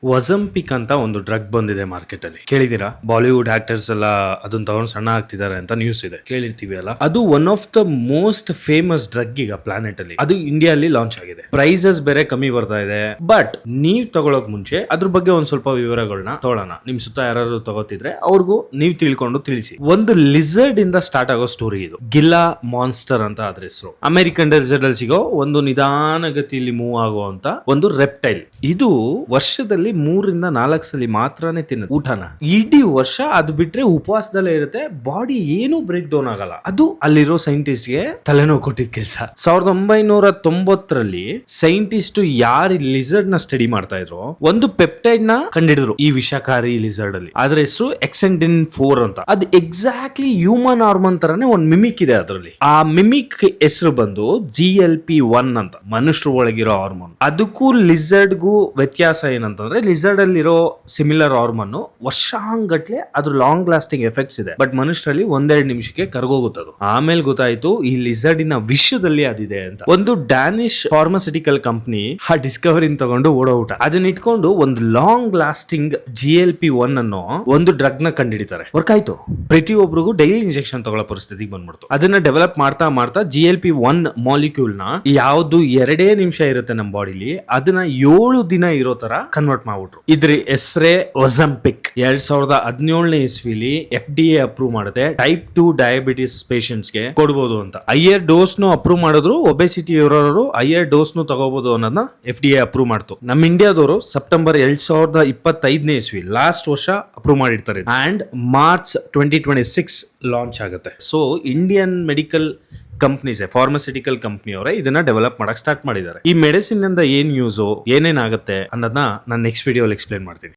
ವಜಂಪಿಕ್ ಅಂತ ಒಂದು ಡ್ರಗ್ ಬಂದಿದೆ ಮಾರ್ಕೆಟ್ ಅಲ್ಲಿ, ಕೇಳಿದೀರಾ? ಬಾಲಿವುಡ್ ಆಕ್ಟರ್ಸ್ ಎಲ್ಲ ಅದನ್ನ ತಗೊಂಡು ಸಣ್ಣ ಆಗ್ತಿದ್ದಾರೆ ಅಂತ ನ್ಯೂಸ್ ಇದೆ, ಕೇಳಿರ್ತೀವಿ ಅಲ್ಲ. ಅದು one of the most famous drug ಈಗ ಪ್ಲಾನೆಟ್ ಅಲ್ಲಿ. ಅದು ಇಂಡಿಯಾ ಅಲ್ಲಿ ಲಾಂಚ್ ಆಗಿದೆ. ಪ್ರೈಸಸ್ ಬೇರೆ ಕಮ್ಮಿ ಬರ್ತಾ ಇದೆ. ಬಟ್ ನೀವ್ ತಗೊಳಕ್ ಮುಂಚೆ ಅದ್ರ ಬಗ್ಗೆ ಒಂದ್ ಸ್ವಲ್ಪ ವಿವರಗಳನ್ನ ತಗೊಳ್ಳೋಣ. ನಿಮ್ ಸುತ್ತ ಯಾರು ತಗೋತಿದ್ರೆ ಅವ್ರಿಗೂ ನೀವ್ ತಿಳ್ಕೊಂಡು ತಿಳಿಸಿ. ಒಂದು ಲಿಸರ್ಡ್ ಇಂದ ಸ್ಟಾರ್ಟ್ ಆಗೋ ಸ್ಟೋರಿ ಇದು. ಗಿಲ್ಲಾ ಮಾನ್ಸ್ಟರ್ ಅಂತ ಅದ್ರ ಹೆಸರು. ಅಮೆರಿಕನ್ ಡೆಸರ್ಟ್ ಅಲ್ಲಿ ಸಿಗೋ ಒಂದು ನಿಧಾನಗತಿಯಲ್ಲಿ ಮೂವ್ ಆಗುವಂತ ಒಂದು ರೆಪ್ಟೈಲ್. ಇದು ವರ್ಷದಲ್ಲಿ 3-4 ಸಲ ಮಾತ್ರನೇ ತಿನ್ನೋದು ಊಟನ. ಇಡೀ ವರ್ಷ ಅದು ಬಿಟ್ರೆ ಉಪವಾಸದಲ್ಲೇ ಇರುತ್ತೆ. ಬಾಡಿ ಏನು ಬ್ರೇಕ್ ಡೌನ್ ಆಗಲ್ಲ. ಅದು ಅಲ್ಲಿರೋ ಸೈಂಟಿಸ್ಟ್ ಗೆ ತಲೆನೋವು ಕೊಟ್ಟಿದ್ ಕೆಲಸ. 1990ರಲ್ಲಿ ಸೈಂಟಿಸ್ಟ್ ಯಾರು ಲಿಸರ್ಡ್ ನ ಸ್ಟಡಿ ಮಾಡ್ತಾ ಇದ್ರು, ಒಂದು ಪೆಪ್ಟೈಡ್ ನ ಕಂಡಿಡಿದ್ರು ಈ ವಿಷಕಾರಿ ಲಿಸರ್ಡ್ ಅಲ್ಲಿ. ಅದ್ರ ಹೆಸರು ಎಕ್ಸೆಂಡಿನ್ 4 ಅಂತ. ಅದು ಎಕ್ಸಾಕ್ಟ್ಲಿ ಹ್ಯೂಮನ್ ಹಾರ್ಮೋನ್ ತರಾನೇ ಒಂದು ಮಿಮಿಕ್ ಇದೆ ಅದರಲ್ಲಿ. ಆ ಮಿಮಿಕ್ ಹೆಸರು ಬಂದು GLP-1 ಅಂತ, ಮನುಷ್ಯರ ಒಳಗಿರೋ ಹಾರ್ಮೋನ್. ಅದಕ್ಕೂ ಲಿಸರ್ಡ್ ಗೂ ವ್ಯತ್ಯಾಸ ಏನಂತಂದ್ರೆ, ಲಿಸರ್ಡ್ ಅಲ್ಲಿರೋ ಸಿಮಿಲರ್ ಹಾರ್ಮೋನ್ ವರ್ಷಾಂಗಟ್ಲೆ ಅದ್ರ ಲಾಂಗ್ ಲಾಸ್ಟಿಂಗ್ ಎಫೆಕ್ಟ್ಸ್ ಇದೆ. ಬಟ್ ಮನುಷ್ಯರಲ್ಲಿ 1-2 ನಿಮಿಷಕ್ಕೆ ಕರ್ಗೋಗುತ್ತದು. ಆಮೇಲೆ ಗೊತ್ತಾಯ್ತು ಈ ಲಿಸರ್ಡಿನ ವಿಷಯದಲ್ಲಿ ಅದಿದೆ ಅಂತ. ಒಂದು ಡ್ಯಾನಿಶ್ ಫಾರ್ಮಾಸ್ಯೂಟಿಕಲ್ ಕಂಪನಿ ಆ ಡಿಸ್ಕವರಿನ ತಗೊಂಡು ಓಡೋಟ. ಅದನ್ನ ಇಟ್ಕೊಂಡು ಒಂದು ಲಾಂಗ್ ಲಾಸ್ಟಿಂಗ್ GLP-1 ಅನ್ನೋ ಒಂದು ಡ್ರಗ್ ನ ಕಂಡಿಡಿತಾರೆ. ವರ್ಕ್ ಆಯ್ತು. ಪ್ರತಿಯೊಬ್ಬರಿಗೂ ಡೈಲಿ ಇಂಜೆಕ್ಷನ್ ತಗೊಳ್ಳೋ ಪರಿಸ್ಥಿತಿಗೆ ಬಂದ್ಬಿಡ್ತು. ಅದನ್ನ ಡೆವಲಪ್ ಮಾಡ್ತಾ ಮಾಡ್ತಾ GLP-1 ಮಾಲಿಕ್ಯೂಲ್ ನ ಯಾವ್ದು 2 ನಿಮಿಷ ಇರುತ್ತೆ ನಮ್ಮ ಬಾಡಿಲಿ, ಅದನ್ನ 7 ದಿನ ಇರೋ ತರ ಕನ್ವರ್ಟ್ ಮಾಡ್ಬಿಟ್ರು. ಇದ್ರ ಹೆಸರೇ ವಜಂಪಿಕ್. 2017ನೇ ಇಸ್ವಿಲಿ FDA ಅಪ್ರೂವ್ ಮಾಡುತ್ತೆ. ಟೈಪ್ 2 ಡಯಾಬಿಟಿಸ್ ಪೇಷಂಟ್ಸ್ ಗೆ ಕೊಡಬಹುದು ಅಂತ. ಹೈಯರ್ ಡೋಸ್ ನು ಅಪ್ರೂವ್ ಮಾಡಿದ್ರು. ಒಬೆಸಿಟಿ ಇರೋರು ಹೈಯರ್ ಡೋಸ್ ನು ತಗೋಬಹುದು ಅನ್ನೋದನ್ನ FDA ಅಪ್ರೂವ್ ಮಾಡ್ತು. ನಮ್ಮ ಇಂಡಿಯಾದವರು ಸೆಪ್ಟೆಂಬರ್ 2025ನೇ ಇಸ್ವಿ, ಲಾಸ್ಟ್ ವರ್ಷ ಅಪ್ರೂವ್ ಮಾಡಿರ್ತಾರೆ. ಅಂಡ್ ಮಾರ್ಚ್ 2026 ಲಾಂಚ್ ಆಗುತ್ತೆ. So Indian medical companies, pharmaceutical company ಅವರೇ ಇದನ್ನ ಡೆವಲಪ್ ಮಾಡಕ್ ಸ್ಟಾರ್ಟ್ ಮಾಡಿದ್ದಾರೆ. ಈ ಮೆಡಿಸಿನ್ ಇಂದ ಏನ್ ಯೂಸು, ಏನೇನಾಗುತ್ತೆ ಅನ್ನೋದನ್ನ ನಾನು ನೆಕ್ಸ್ಟ್ ವಿಡಿಯೋಲಿ ಎಕ್ಸ್ಪ್ಲೇನ್ ಮಾಡ್ತೀನಿ.